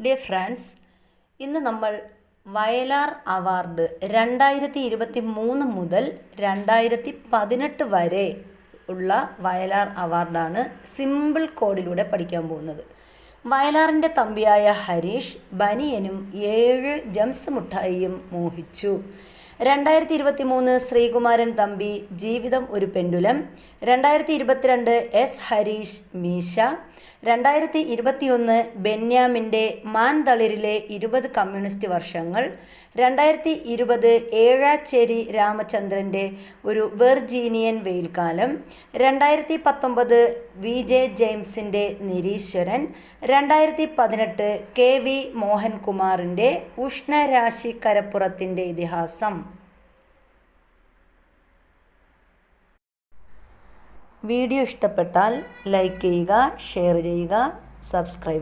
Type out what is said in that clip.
Dear friends, ഇന്ന് നമ്മൾ Vayalar award 2023 മുതൽ 2018 വരെ ഉള്ള വയലാർ അവാർഡാണ് സിമ്പിൾ കോഡിലൂടെ പഠിക്കാൻ പോകുന്നത്. വയലാറിൻ്റെ തമ്പിയായ ഹരീഷ് ബനിയനും 7 ജംസ് മുട്ടായിയും മോഹിച്ചു. 2023 ശ്രീകുമാരൻ തമ്പി ജീവിതം ഒരു പെൻഡുലം. 2022 എസ് ഹരീഷ് മീശ. 2021 ബെന്യാമിൻ്റെ മാൻതളിരിലെ 20 കമ്മ്യൂണിസ്റ്റ് വർഷങ്ങൾ. 2020 ഏഴാച്ചേരി രാമചന്ദ്രൻ്റെ ഒരു Virginian വെയിൽക്കാലം. 2019 V J ജെയിംസിൻ്റെ Nireeshwaran. 2018 K V മോഹൻകുമാറിൻ്റെ ഉഷ്ണരാശി കരപ്പുറത്തിൻ്റെ ഇതിഹാസം. വീഡിയോ ഇഷ്ടപ്പെട്ടാൽ ലൈക്ക് ചെയ്യുക, ഷെയർ ചെയ്യുക, സബ്സ്ക്രൈബ്